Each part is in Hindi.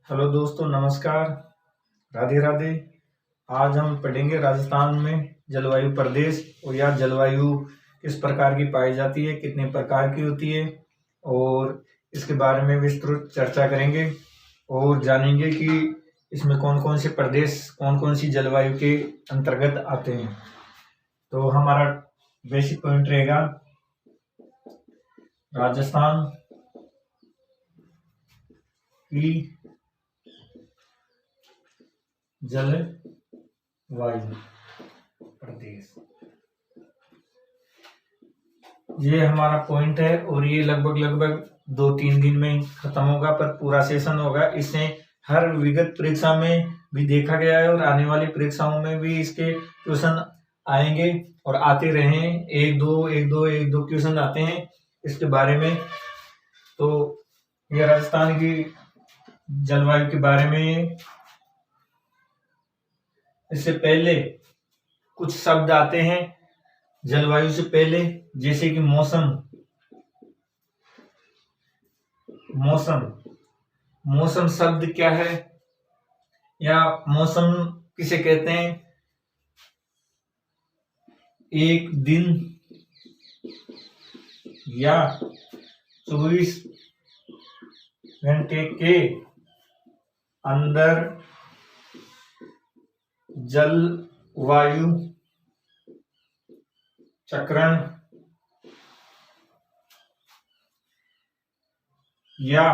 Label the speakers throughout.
Speaker 1: हेलो दोस्तों, नमस्कार। राधे राधे। आज हम पढ़ेंगे राजस्थान में जलवायु प्रदेश और या जलवायु किस प्रकार की पाई जाती है, कितने प्रकार की होती है और इसके बारे में विस्तृत चर्चा करेंगे और जानेंगे कि इसमें कौन कौन से प्रदेश, कौन कौन सी जलवायु के अंतर्गत आते हैं। तो हमारा बेसिक पॉइंट रहेगा राजस्थान की जलवायु प्रदेश। ये हमारा पॉइंट है और ये लगभग 2-3 दिन में खत्म होगा, पर पूरा सेशन होगा। इससे हर विगत परीक्षा में भी देखा गया है और आने वाली परीक्षाओं में भी इसके क्वेश्चन आएंगे और आते रहे। एक दो क्वेश्चन आते हैं इसके बारे में। तो ये राजस्थान की जलवायु के बारे में। इससे पहले कुछ शब्द आते हैं जलवायु से पहले, जैसे कि मौसम शब्द क्या है या मौसम किसे कहते हैं? एक दिन या 24 घंटे के अंदर जलवायु चक्रण या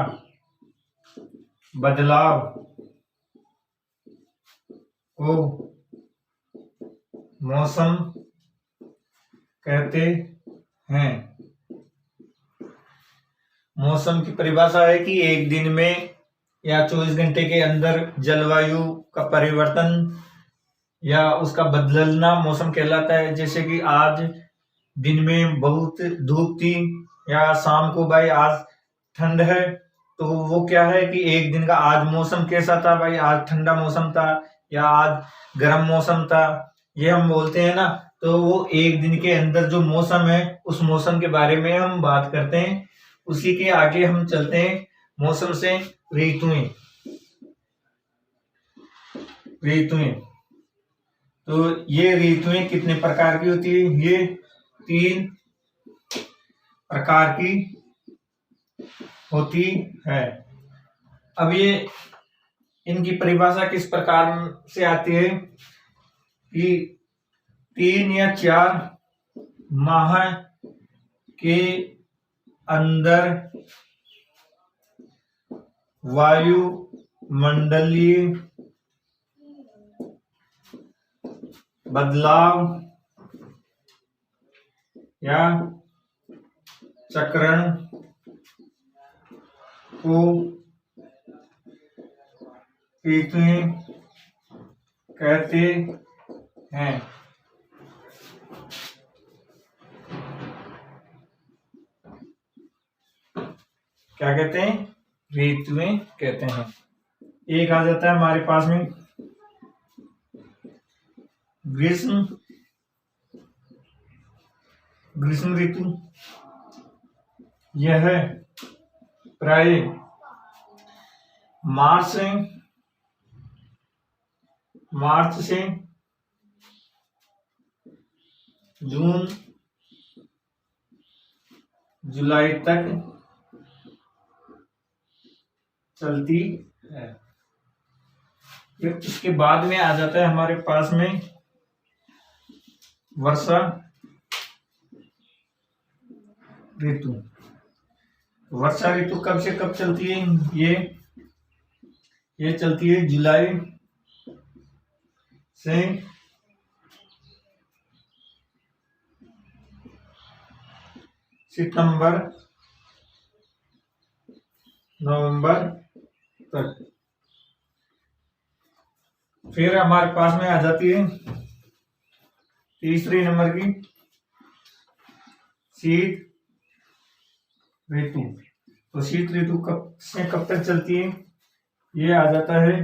Speaker 1: बदलाव को मौसम कहते हैं। मौसम की परिभाषा है कि एक दिन में या 24 घंटे के अंदर जलवायु का परिवर्तन या उसका बदलना मौसम कहलाता है। जैसे कि आज दिन में बहुत धूप थी या शाम को भाई आज ठंड है, तो वो क्या है कि एक दिन का आज मौसम कैसा था भाई, आज ठंडा मौसम था या आज गर्म मौसम था, ये हम बोलते हैं ना। तो वो एक दिन के अंदर जो मौसम है उस मौसम के बारे में हम बात करते हैं। उसी के आगे हम चलते हैं मौसम से ऋतुएं। तो ये ऋतुएं कितने प्रकार की होती है? ये 3 प्रकार की होती है। अब ये इनकी परिभाषा किस प्रकार से आती है कि 3 या 4 माह के अंदर वायुमंडलीय बदलाव या चक्रण को ऋतुएं कहते हैं। क्या कहते हैं? ऋतुएं कहते हैं। एक आ जाता है हमारे पास में ग्रीष्म ऋतु। यह प्राय मार्च से जून जुलाई तक चलती है। फिर इसके बाद में आ जाता है हमारे पास में वर्षा ऋतु। वर्षा ऋतु कब से कब चलती है? ये चलती है जुलाई से सितंबर नवंबर तक। फिर हमारे पास में आ जाती है तीसरे नंबर की शीत ऋतु। तो शीत ऋतु कब से कब तक चलती है? ये आ जाता है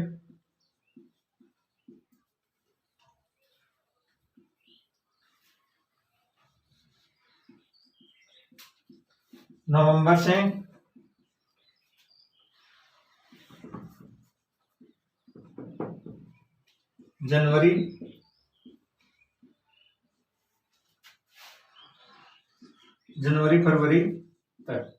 Speaker 1: नवंबर से जनवरी फरवरी तक।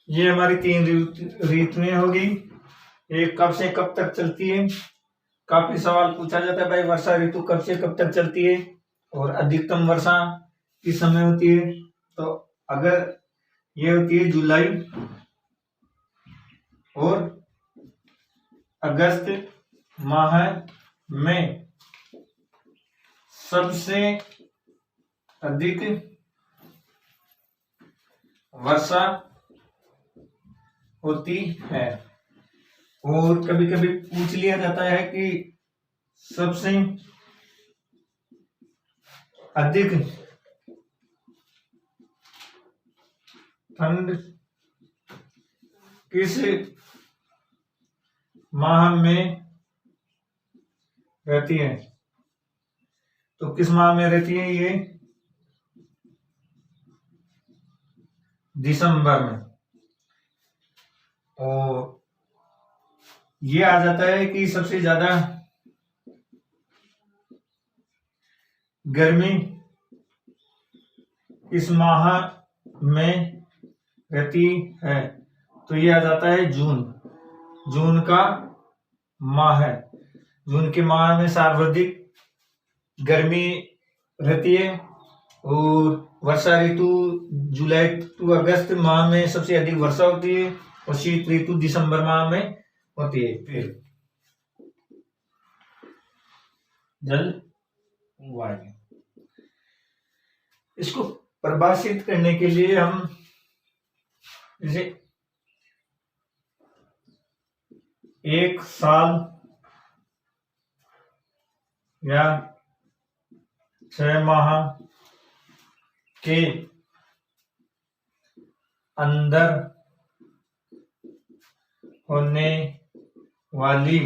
Speaker 1: ये हमारी 3 ऋतुएं होगी। ये कब से कब तक चलती है? काफी सवाल पूछा जाता है भाई, वर्षा ऋतु कब से कब तक चलती है और अधिकतम वर्षा किस समय होती है? तो अगर ये होती है जुलाई और अगस्त माह में सबसे अधिक वर्षा होती है। और कभी कभी पूछ लिया जाता है कि सबसे अधिक ठंड किस माह में रहती है? तो किस माह में रहती है? ये दिसंबर में। और ये आ जाता है कि सबसे ज्यादा गर्मी इस माह में रहती है। तो ये आ जाता है जून का माह है। जून के माह में सर्वाधिक गर्मी रहती है और वर्षा ऋतु जुलाई टू अगस्त माह में सबसे अधिक वर्षा होती है और शीत ऋतु दिसंबर माह में होती है। फिर जलवायु, इसको परिभाषित करने के लिए हम जैसे एक साल या 6 माह के अंदर होने वाली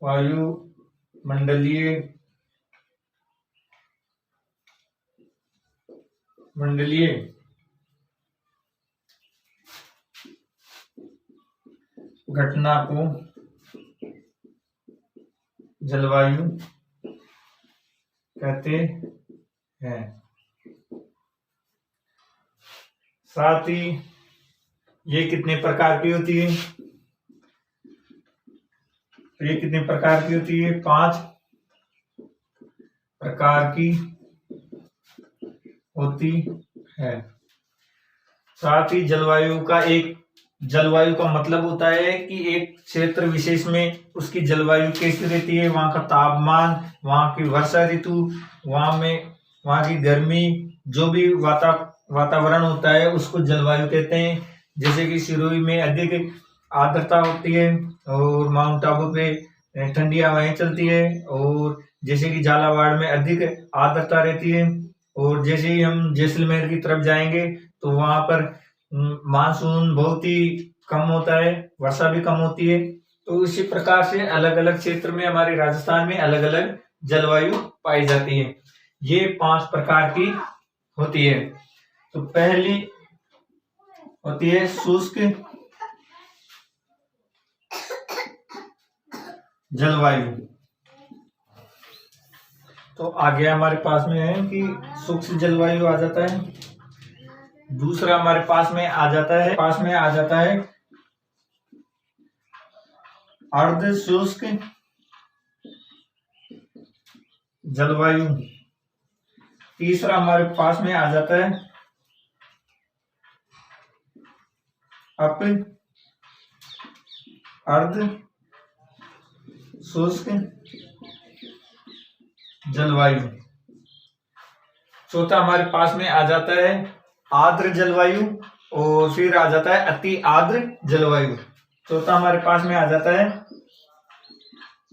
Speaker 1: वायुमंडलीय घटना को जलवायु कहते हैं। साथ ही ये कितने प्रकार की होती है? तो ये कितने प्रकार की होती है? 5 प्रकार की होती है। साथ ही जलवायु का मतलब होता है कि एक क्षेत्र विशेष में उसकी जलवायु कैसी रहती है, वहां का तापमान, वहां की वर्षा ऋतु, वहां की गर्मी, जो भी वातावरण होता है उसको जलवायु कहते हैं। जैसे कि सिरोही में अधिक आर्द्रता होती है और माउंट आबू पे ठंडी हवाएं चलती है, और जैसे कि झालावाड़ में अधिक आर्द्रता रहती है, और जैसे ही हम जैसलमेर की तरफ जाएंगे तो वहां पर मानसून बहुत ही कम होता है, वर्षा भी कम होती है। तो इसी प्रकार से अलग अलग क्षेत्र में हमारे राजस्थान में अलग अलग जलवायु पाई जाती है। ये 5 प्रकार की होती है। तो पहली होती है शुष्क जलवायु। तो आगे हमारे पास में है कि शुष्क जलवायु आ जाता है। दूसरा हमारे पास में आ जाता है अर्ध शुष्क जलवायु। तीसरा हमारे पास में आ जाता है अप अर्ध शुष्क जलवायु। चौथा हमारे पास में आ जाता है आर्द्र जलवायु, और फिर आ जाता है अति आर्द्र जलवायु। चौथा हमारे पास में आ जाता है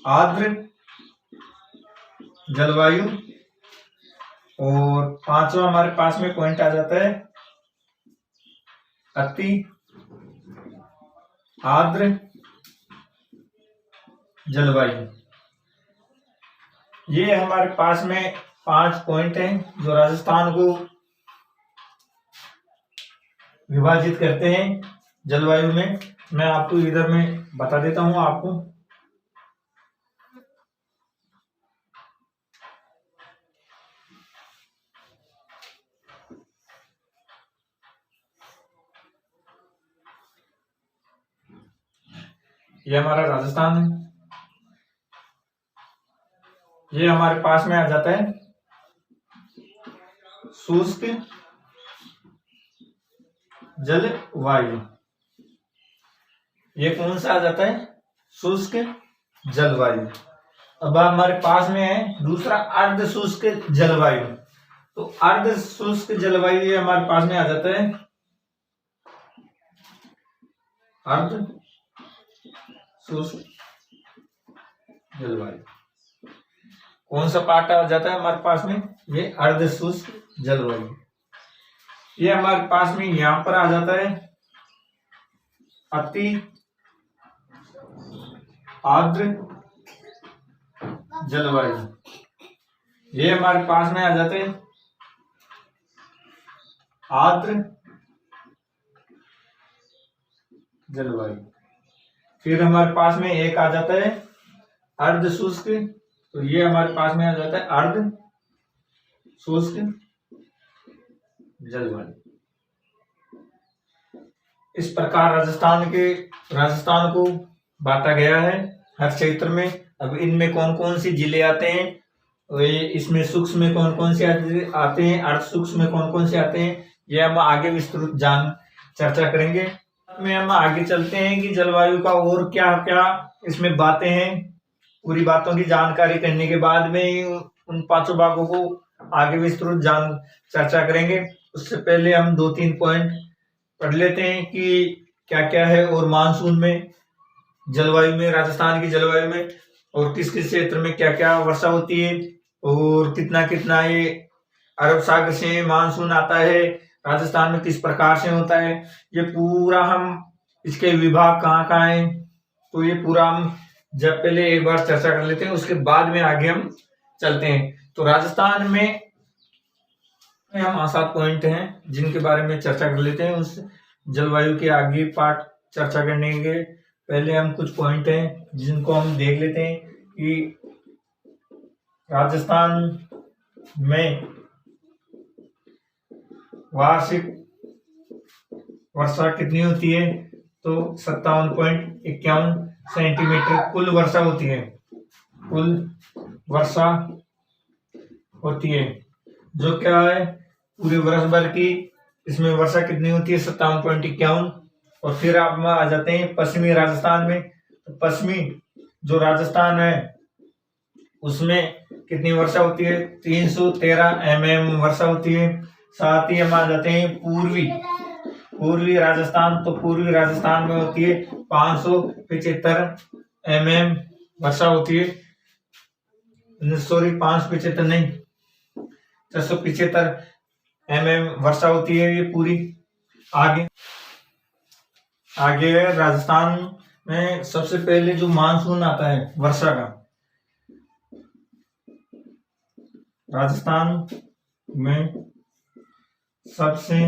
Speaker 1: आर्द्र जलवायु, और 5वां हमारे पास में पॉइंट आ जाता है अति आर्द्र जलवायु। ये हमारे पास में 5 पॉइंट हैं जो राजस्थान को विभाजित करते हैं जलवायु में। मैं आपको इधर में बता देता हूं आपको। ये हमारा राजस्थान है, ये हमारे पास में आ जाता है शुष्क जलवायु। ये कौन सा आ जाता है? शुष्क जलवायु। अब हमारे पास में है दूसरा अर्ध शुष्क जलवायु। तो अर्ध शुष्क जलवायु ये हमारे पास में आ जाता है अर्ध शुष्क जलवायु। कौन सा पार्ट आ जाता है हमारे पास में? ये अर्ध शुष्क जलवायु। ये हमारे पास में यहां पर आ जाता है अति आर्द्र जलवायु। ये हमारे पास में आ जाते हैं आर्द्र जलवायु। फिर हमारे पास में एक आ जाता है अर्ध शुष्क। तो ये हमारे पास में आ जाता है अर्ध शुष्क जलवायु। इस प्रकार राजस्थान को बांटा गया है हर क्षेत्र में। अब इनमें कौन कौन से जिले आते हैं, इसमें सूक्ष्म में कौन कौन से आते हैं, अर्ध सूक्ष्म में कौन कौन से आते हैं, ये हम आगे विस्तृत चर्चा करेंगे। में हम आगे चलते हैं कि जलवायु का और क्या क्या इसमें बातें हैं। पूरी बातों की जानकारी करने के बाद में उन पांचों भागों को आगे विस्तृत चर्चा करेंगे। उससे पहले हम 2-3 पॉइंट पढ़ लेते हैं कि क्या क्या है और मानसून में जलवायु में, राजस्थान की जलवायु में और किस किस क्षेत्र में क्या क्या वर्षा होती है और कितना कितना ये अरब सागर से मानसून आता है, राजस्थान में किस प्रकार से होता है, ये पूरा हम इसके विभाग कहाँ कहाँ हैं, तो ये पूरा हम जब पहले एक बार चर्चा कर लेते हैं, उसके बाद में आगे हम चलते हैं। तो राजस्थान में हम 7 पॉइंट हैं जिनके बारे में चर्चा कर लेते हैं। उस जलवायु के आगे पार्ट चर्चा करने के पहले हम कुछ पॉइंट हैं जिनको हम देख लेते हैं कि राजस्थान में वार्षिक वर्षा कितनी होती है? तो 57.51 सेंटीमीटर कुल वर्षा होती है। कुल वर्षा होती है जो क्या है पूरे वर्ष भर की। इसमें वर्षा कितनी होती है? 57.51। और फिर आप आ जाते हैं पश्चिमी राजस्थान में। तो पश्चिमी जो राजस्थान है उसमें कितनी वर्षा होती है? 313 mm वर्षा होती है। साथ ही हम आ जाते हैं पूर्वी राजस्थान। तो पूर्वी राजस्थान में होती है 575 mm वर्षा होती है। सॉरी 575 नहीं, 475 mm वर्षा होती है ये पूरी। आगे राजस्थान में सबसे पहले जो मानसून आता है वर्षा का, राजस्थान में सबसे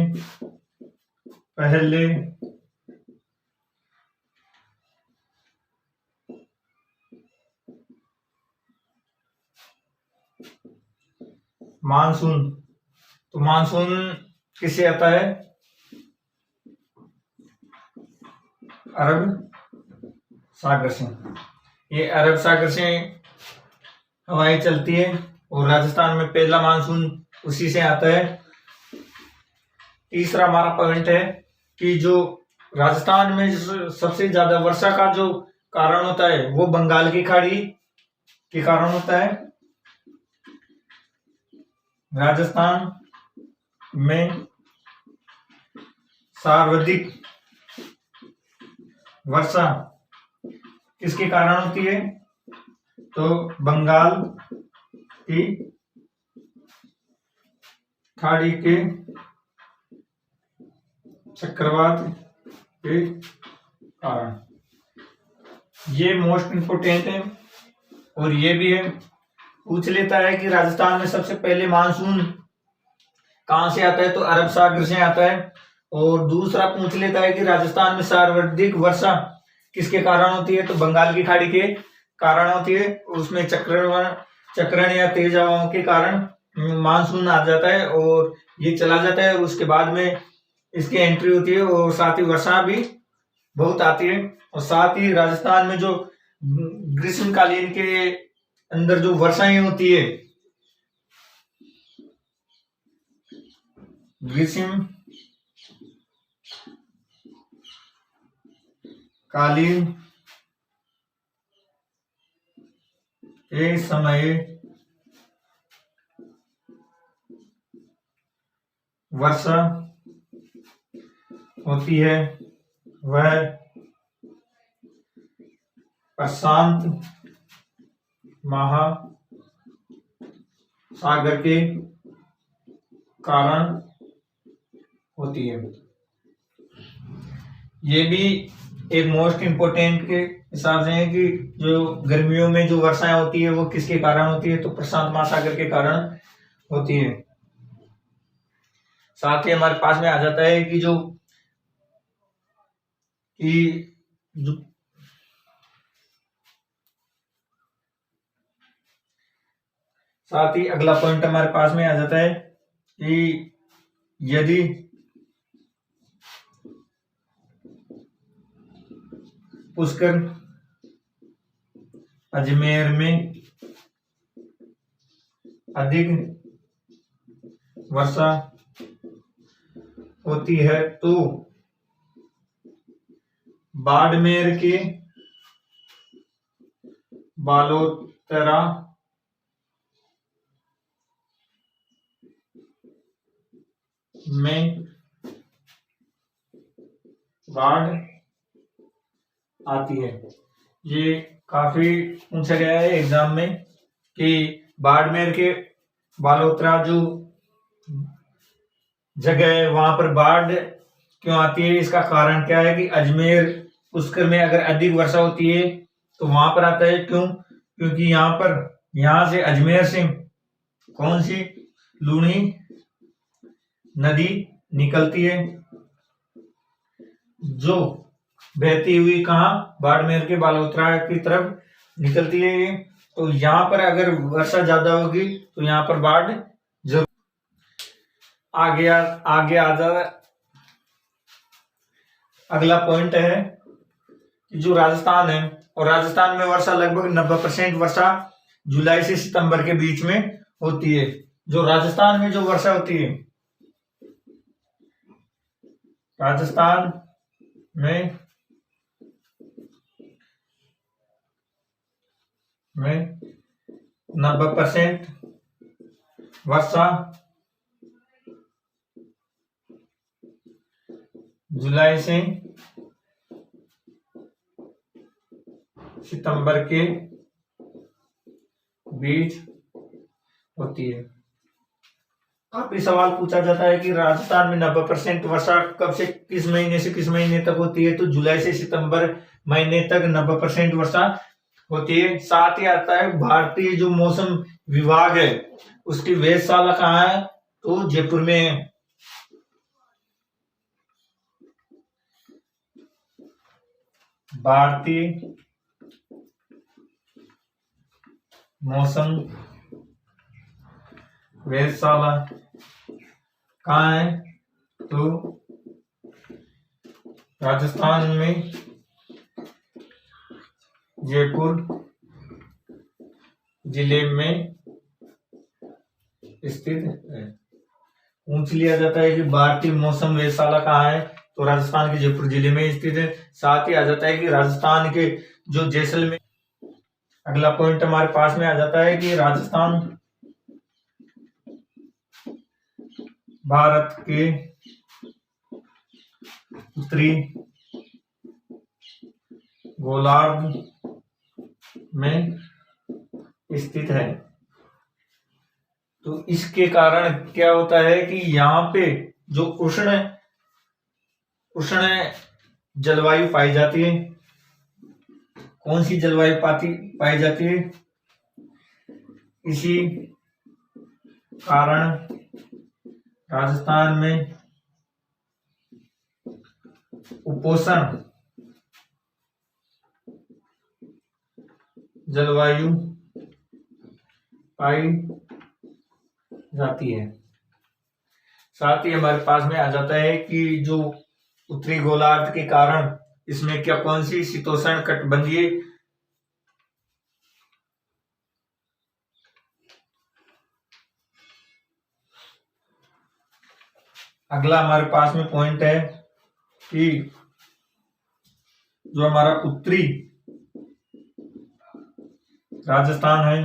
Speaker 1: पहले मानसून, तो मानसून किससे आता है? अरब सागर से। ये अरब सागर से हवाएं चलती है और राजस्थान में पहला मानसून उसी से आता है। तीसरा हमारा पॉइंट है कि जो राजस्थान में सबसे ज्यादा वर्षा का जो कारण होता है वो बंगाल की खाड़ी के कारण होता है। राजस्थान में सर्वाधिक वर्षा किसके कारण होती है? तो बंगाल की खाड़ी के चक्रवात के कारण। ये मोस्ट इंपोर्टेंट है और ये भी है, पूछ लेता है कि राजस्थान में सबसे पहले मानसून कहां से आता है? तो अरब सागर से आता है। और दूसरा पूछ लेता है कि राजस्थान में सर्वाधिक वर्षा किसके कारण होती है, तो बंगाल की खाड़ी के कारण होती है। उसमें चक्रण या तेज हवाओं के कारण मानसून आ जाता है और ये चला जाता है और उसके बाद में इसकी एंट्री होती है और साथ ही वर्षा भी बहुत आती है। और साथ ही राजस्थान में जो ग्रीष्मकालीन के अंदर जो वर्षाएं होती है, ग्रीष्म कालीन के समय वर्षा होती है वह प्रशांत महासागर के कारण होती है। ये भी एक मोस्ट इम्पोर्टेंट के हिसाब से है कि जो गर्मियों में जो वर्षाएं होती है वो किसके कारण होती है, तो प्रशांत महासागर के कारण होती है। साथ ही हमारे पास में आ जाता है कि जो साथ ही अगला पॉइंट हमारे पास में आ जाता है कि यदि पुष्कर अजमेर में अधिक वर्षा होती है तो बाड़मेर के बालोतरा में बाढ़ आती है। ये काफी पूछा गया है एग्जाम में कि बाड़मेर के बालोतरा जो जगह है वहां पर बाढ़ क्यों आती है, इसका कारण क्या है कि अजमेर पुष्कर में अगर अधिक वर्षा होती है तो वहां पर आता है। क्यों? क्योंकि यहां से अजमेर से कौन सी लूणी नदी निकलती है जो बहती हुई कहा बाड़मेर के बालोतरा की तरफ निकलती है। तो यहाँ पर अगर वर्षा ज्यादा होगी तो यहाँ पर बाढ़ जरूर आगे आ जाए। अगला पॉइंट है कि जो राजस्थान है और राजस्थान में वर्षा लगभग 90% वर्षा जुलाई से सितंबर के बीच में होती है। जो राजस्थान में जो वर्षा होती है, राजस्थान में 90% वर्षा जुलाई से सितंबर के बीच होती है। काफी सवाल पूछा जाता है कि राजस्थान में 90% वर्षा कब से किस महीने तक होती है, तो जुलाई से सितंबर महीने तक 90% वर्षा होती है। साथ ही आता है भारतीय जो मौसम विभाग है उसकी वेधशाला कहाँ है, तो जयपुर में है। भारतीय मौसम वेधशाला कहाँ है, तो राजस्थान में जयपुर जिले में स्थित है। पूछ लिया जाता है कि भारतीय मौसम वेधशाला कहाँ है, तो राजस्थान के जयपुर जिले में स्थित है। साथ ही आ जाता है कि राजस्थान के जो जैसलमेर, अगला पॉइंट हमारे पास में आ जाता है कि राजस्थान भारत के उत्तरी गोलार्ध में स्थित है। तो इसके कारण क्या होता है कि यहाँ पे जो उष्ण जलवायु पाई जाती है। कौन सी जलवायु पाई जाती है? इसी कारण राजस्थान में उपोष्ण जलवायु पाई जाती है। साथ ही हमारे पास में आ जाता है कि जो उत्तरी गोलार्ध के कारण इसमें क्या कौन सी शीतोष्ण कटिबंधीय अगला हमारे पास में पॉइंट है कि जो हमारा उत्तरी राजस्थान है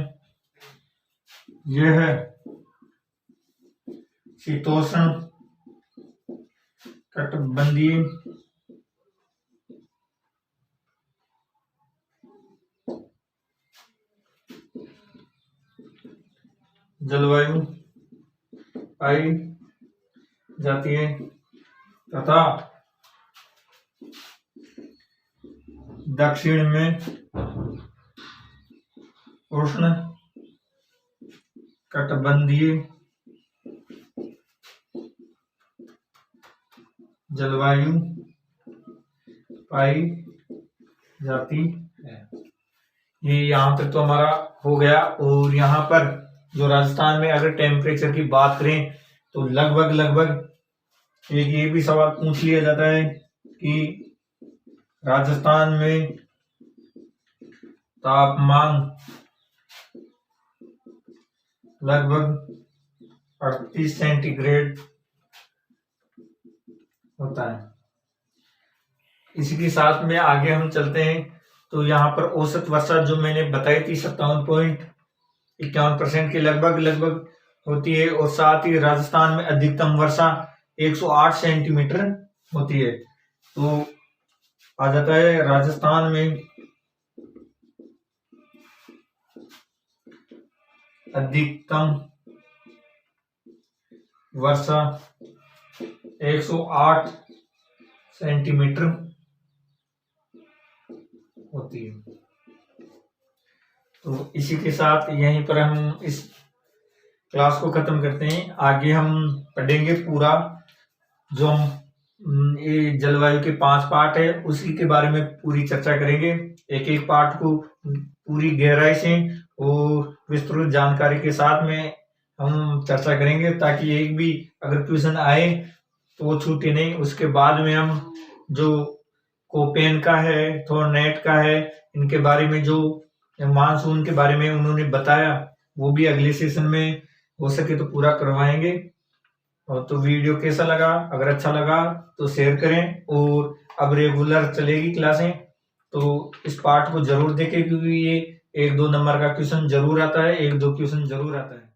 Speaker 1: यह शीतोष्ण कटिबंधीय जलवायु पाई जाती है तथा दक्षिण में उष्ण कटिबंधीय जलवायु पाई जाती है। ये यहाँ तक तो हमारा हो गया। और यहाँ पर जो राजस्थान में अगर टेम्परेचर की बात करें तो लगभग एक ये भी सवाल पूछ लिया जाता है कि राजस्थान में तापमान लगभग 38 सेंटीग्रेड होता है। इसी के साथ में आगे हम चलते हैं तो यहाँ पर औसत वर्षा जो मैंने बताई थी 57.51% के लगभग होती है। और साथ ही राजस्थान में अधिकतम वर्षा 108 सेंटीमीटर होती है। तो आ जाता है राजस्थान में अधिकतम वर्षा 108 सेंटीमीटर होती है। तो इसी के साथ यहीं पर हम इस क्लास को खत्म करते हैं। आगे हम पढ़ेंगे पूरा जो हम ये जलवायु के 5 पार्ट है उसी के बारे में पूरी चर्चा करेंगे। एक एक पार्ट को पूरी गहराई से और विस्तृत जानकारी के साथ में हम चर्चा करेंगे ताकि एक भी अगर क्वेश्चन आए तो वो छूटे नहीं। उसके बाद में हम जो कोपेन का है, थोरनेट का है, इनके बारे में जो मानसून के बारे में उन्होंने बताया वो भी अगले सेशन में हो सके तो पूरा करवाएंगे। और तो वीडियो कैसा लगा, अगर अच्छा लगा तो शेयर करें। और अब रेगुलर चलेगी क्लासें तो इस पार्ट को जरूर देखें क्योंकि ये 1-2 नंबर का क्वेश्चन जरूर आता है, 1-2 क्वेश्चन जरूर आता है।